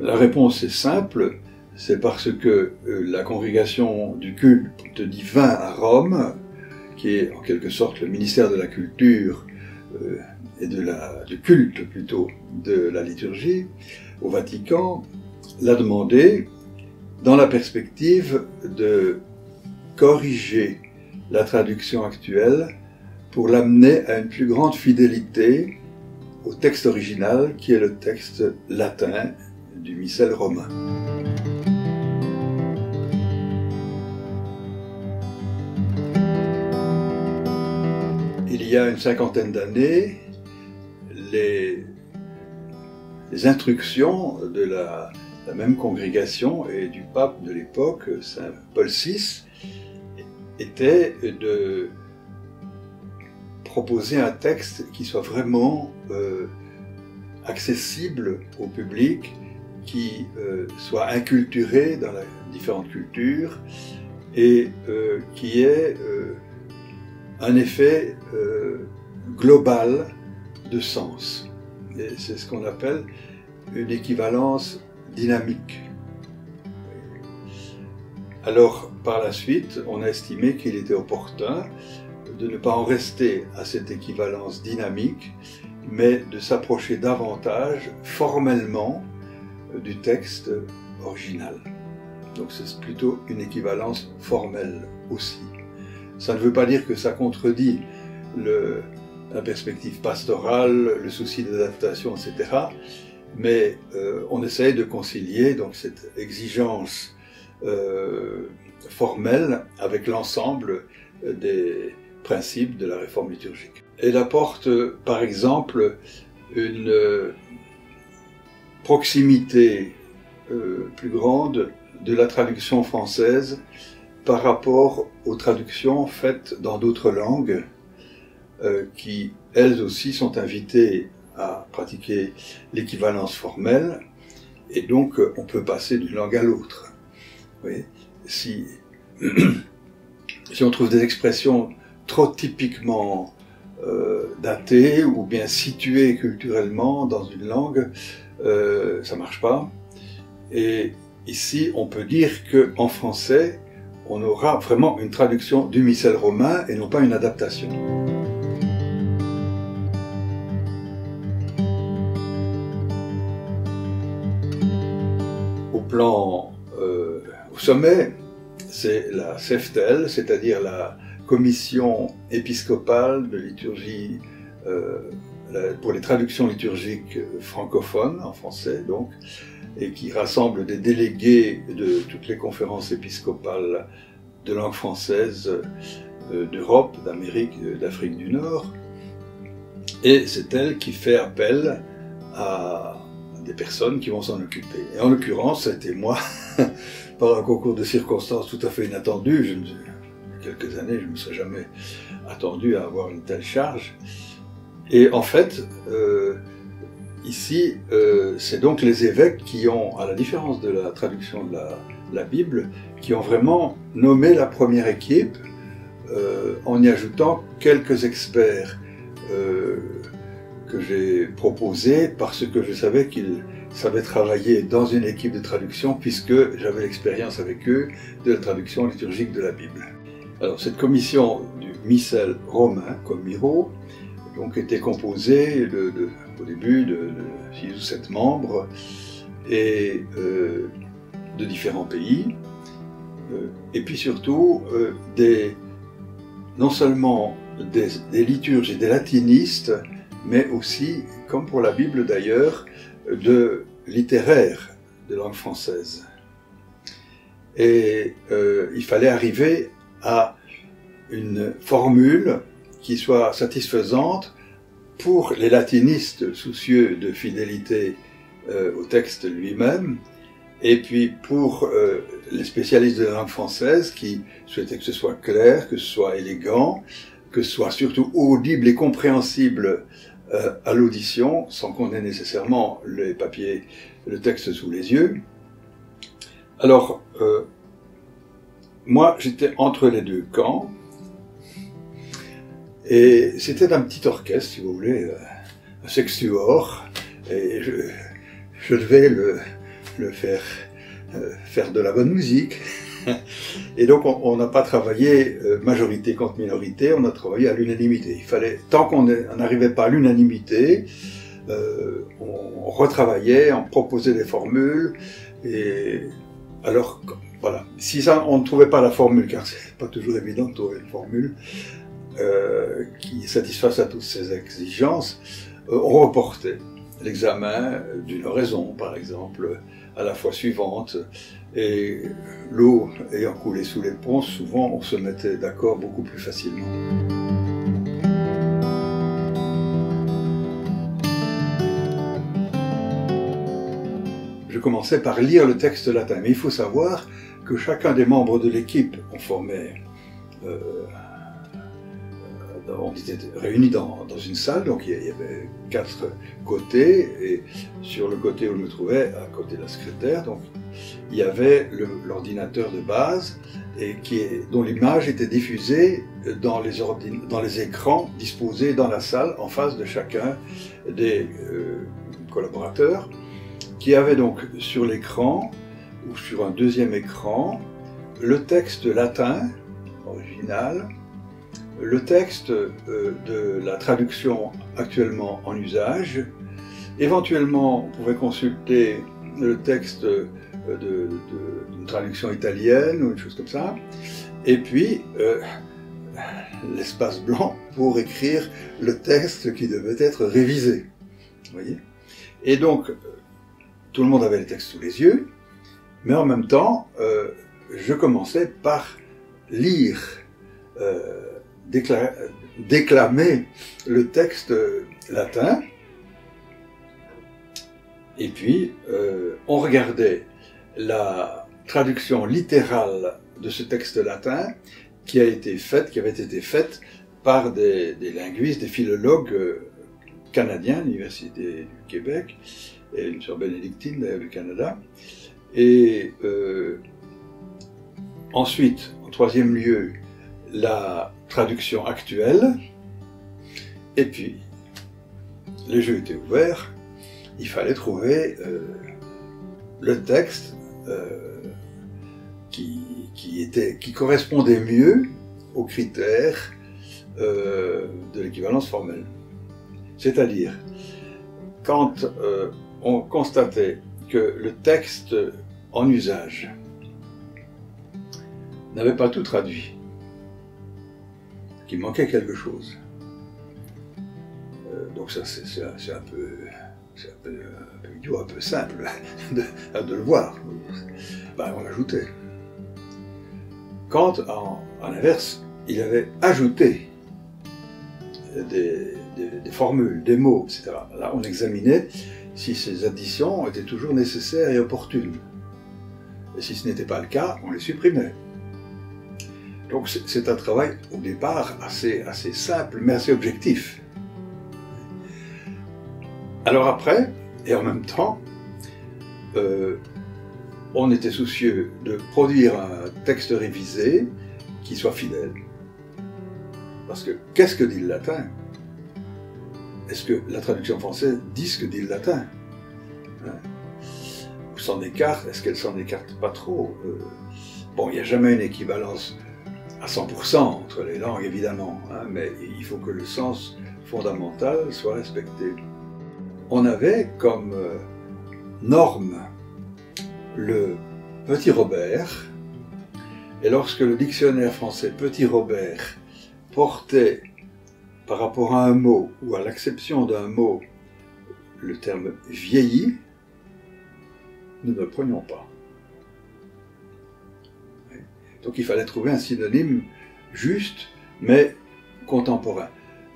La réponse est simple, c'est parce que la congrégation du culte divin à Rome, qui est en quelque sorte le ministère de la culture et du culte plutôt de la liturgie au Vatican, l'a demandé dans la perspective de corriger la traduction actuelle pour l'amener à une plus grande fidélité au texte original qui est le texte latin du missel romain. Il y a une cinquantaine d'années, les instructions de la même congrégation et du pape de l'époque, Saint Paul VI, étaient de proposer un texte qui soit vraiment accessible au public, qui soit inculturé dans les différentes cultures et qui ait un effet global de sens. Et c'est ce qu'on appelle une équivalence dynamique. Alors, par la suite, on a estimé qu'il était opportun de ne pas en rester à cette équivalence dynamique, mais de s'approcher davantage formellement du texte original. Donc c'est plutôt une équivalence formelle aussi. Ça ne veut pas dire que ça contredit la perspective pastorale, le souci d'adaptation, etc. Mais on essaye de concilier donc cette exigence formelle avec l'ensemble des principes de la réforme liturgique. Elle apporte par exemple une proximité plus grande de la traduction française par rapport aux traductions faites dans d'autres langues qui, elles aussi, sont invitées à pratiquer l'équivalence formelle et donc on peut passer d'une langue à l'autre. Si on trouve des expressions trop typiquement datées ou bien situées culturellement dans une langue, ça marche pas. Et ici, on peut dire qu'en français, on aura vraiment une traduction du missel romain et non pas une adaptation. Au sommet, c'est la CEFTEL, c'est-à-dire la commission épiscopale de liturgie pour les traductions liturgiques francophones, en français donc, et qui rassemble des délégués de toutes les conférences épiscopales de langue française d'Europe, d'Amérique, d'Afrique du Nord. Et c'est elle qui fait appel à des personnes qui vont s'en occuper. Et en l'occurrence, ça a été moi, par un concours de circonstances tout à fait inattendu. Il y a quelques années, je ne me serais jamais attendu à avoir une telle charge. Et en fait, ici, c'est donc les évêques qui ont, à la différence de la traduction de la Bible, qui ont vraiment nommé la première équipe en y ajoutant quelques experts que j'ai proposés parce que je savais qu'ils savaient travailler dans une équipe de traduction puisque j'avais l'expérience avec eux de la traduction liturgique de la Bible. Alors cette commission du missel romain, comme Miro, donc était composée au début de 6 ou 7 membres et de différents pays, et puis surtout non seulement des liturges et des latinistes, mais aussi, comme pour la Bible d'ailleurs, de littéraires de langue française. Et il fallait arriver à une formule qui soit satisfaisante pour les latinistes soucieux de fidélité au texte lui-même, et puis pour les spécialistes de la langue française qui souhaitaient que ce soit clair, que ce soit élégant, que ce soit surtout audible et compréhensible à l'audition, sans qu'on ait nécessairement les papiers, le texte sous les yeux. Alors, moi, j'étais entre les deux camps, et c'était un petit orchestre, si vous voulez, un sextuor, et je devais faire de la bonne musique. Et donc on n'a pas travaillé majorité contre minorité, on a travaillé à l'unanimité. Il fallait, tant qu'on n'arrivait pas à l'unanimité, on retravaillait, on proposait des formules, et alors voilà, si ça, on ne trouvait pas la formule, car c'est pas toujours évident de trouver une formule qui satisfasse à toutes ces exigences, on reportait l'examen d'une oraison, par exemple, à la fois suivante, et l'eau ayant coulé sous les ponts, souvent on se mettait d'accord beaucoup plus facilement. Je commençais par lire le texte latin, mais il faut savoir que chacun des membres de l'équipe, on formait, on était réunis dans une salle, donc il y avait 4 côtés, et sur le côté où je me trouvais, à côté de la secrétaire, donc il y avait l'ordinateur de base, et dont l'image était diffusée dans les écrans disposés dans la salle, en face de chacun des collaborateurs, qui avait donc sur l'écran, ou sur un deuxième écran, le texte latin, original, le texte de la traduction actuellement en usage. Éventuellement, on pouvait consulter le texte d'une traduction italienne ou une chose comme ça. Et puis, l'espace blanc pour écrire le texte qui devait être révisé. Vous voyez ? Et donc, tout le monde avait le texte sous les yeux, mais en même temps, je commençais par lire, déclamer le texte latin, et puis on regardait la traduction littérale de ce texte latin qui avait été faite par des linguistes, des philologues canadiens à l'Université du Québec, et une sœur bénédictine du Canada. Et ensuite, en troisième lieu, la traduction actuelle. Et puis, les jeux étaient ouverts. Il fallait trouver le texte qui correspondait mieux aux critères de l'équivalence formelle. C'est-à-dire, quand on constatait que le texte en usage n'avait pas tout traduit, qu'il manquait quelque chose. Donc ça, c'est un peu idiot, un peu simple de le voir. Ben, on l'ajoutait. Quand, à l'inverse, il avait ajouté des formules, des mots, etc. Là, on examinait si ces additions étaient toujours nécessaires et opportunes. Et si ce n'était pas le cas, on les supprimait. Donc c'est un travail, au départ, assez simple, mais assez objectif. Alors après, et en même temps, on était soucieux de produire un texte révisé qui soit fidèle. Parce que, qu'est-ce que dit le latin ? Est-ce que la traduction française dit ce que dit le latin ? Ou s'en écarte ? Est-ce qu'elle s'en écarte pas trop ? Bon, il n'y a jamais une équivalence à 100% entre les langues, évidemment, mais il faut que le sens fondamental soit respecté. On avait comme norme le Petit Robert, et lorsque le dictionnaire français Petit Robert portait par rapport à un mot ou à l'acception d'un mot le terme vieilli, nous ne le prenions pas. Donc il fallait trouver un synonyme juste, mais contemporain.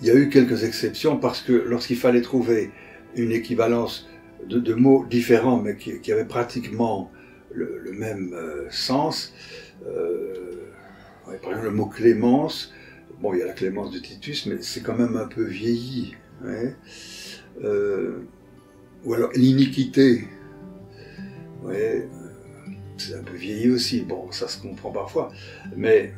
Il y a eu quelques exceptions parce que lorsqu'il fallait trouver une équivalence de mots différents, mais qui avaient pratiquement le même sens, par exemple le mot clémence, bon, il y a la clémence de Titus, mais c'est quand même un peu vieilli. Ouais. Ou alors l'iniquité, ouais, c'est un peu vieilli aussi. Bon, ça se comprend parfois. Mais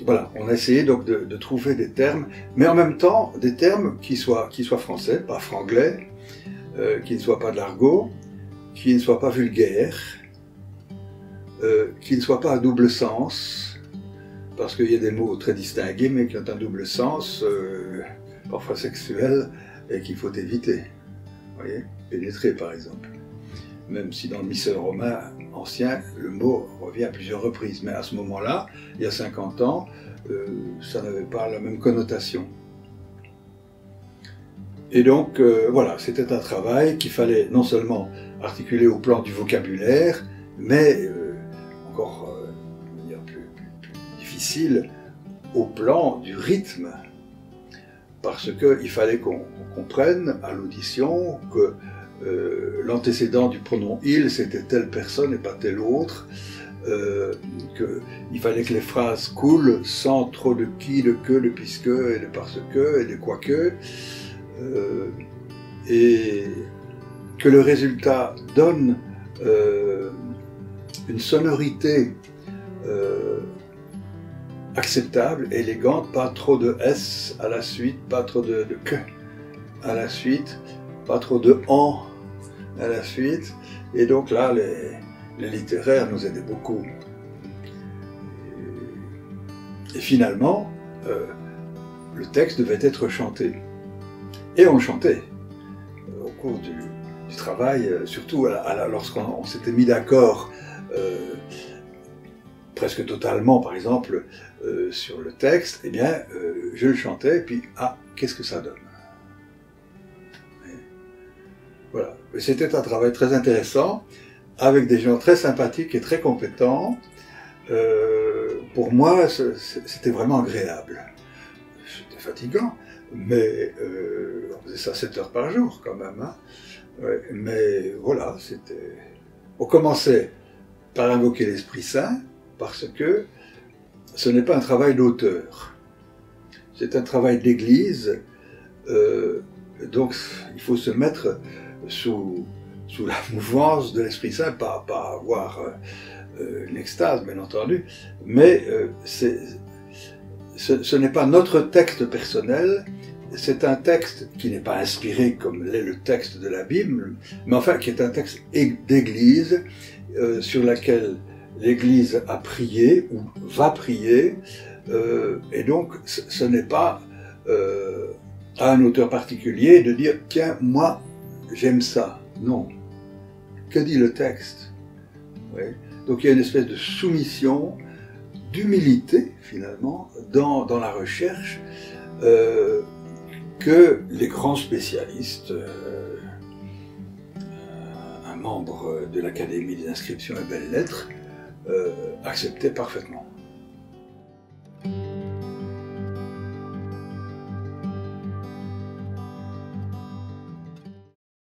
voilà, on a essayé donc de trouver des termes, mais en même temps des termes qui soient français, pas franglais, qui ne soient pas de l'argot, qui ne soit pas vulgaire, qui ne soit pas à double sens, parce qu'il y a des mots très distingués, mais qui ont un double sens, parfois sexuel, et qu'il faut éviter. Vous voyez, pénétrer par exemple. Même si dans le missel romain ancien, le mot revient à plusieurs reprises. Mais à ce moment-là, il y a 50 ans, ça n'avait pas la même connotation. Et donc, voilà, c'était un travail qu'il fallait non seulement articuler au plan du vocabulaire, mais encore plus difficile, au plan du rythme. Parce qu'il fallait qu'on comprenne à l'audition que l'antécédent du pronom « il », c'était telle personne et pas telle autre, qu'il fallait que les phrases coulent sans trop de qui, de que, de puisque, et de parce que, et de quoique, et que le résultat donne une sonorité acceptable, élégante, pas trop de S à la suite, pas trop de que à la suite, pas trop de en à la suite, et donc là les littéraires nous aidaient beaucoup. Et finalement, le texte devait être chanté. Et on le chantait au cours du travail, surtout lorsqu'on s'était mis d'accord presque totalement, par exemple, sur le texte, eh bien, je le chantais, et puis, ah, qu'est-ce que ça donne? Voilà. C'était un travail très intéressant, avec des gens très sympathiques et très compétents. Pour moi, c'était vraiment agréable. C'était fatigant, mais on faisait ça 7 heures par jour quand même. Hein. Ouais, mais voilà, c'était... On commençait par invoquer l'Esprit Saint, parce que ce n'est pas un travail d'auteur. C'est un travail d'église, donc il faut se mettre sous la mouvance de l'Esprit Saint, pas avoir l'extase, bien entendu, mais ce n'est pas notre texte personnel, c'est un texte qui n'est pas inspiré comme l'est le texte de la Bible, mais enfin qui est un texte d'église sur laquelle l'Église a prié ou va prier, et donc ce n'est pas à un auteur particulier de dire « Tiens, moi, j'aime ça ». Non. Que dit le texte? Oui. Donc il y a une espèce de soumission, d'humilité, finalement, dans la recherche que les grands spécialistes, un membre de l'Académie des inscriptions et belles-lettres, acceptaient parfaitement.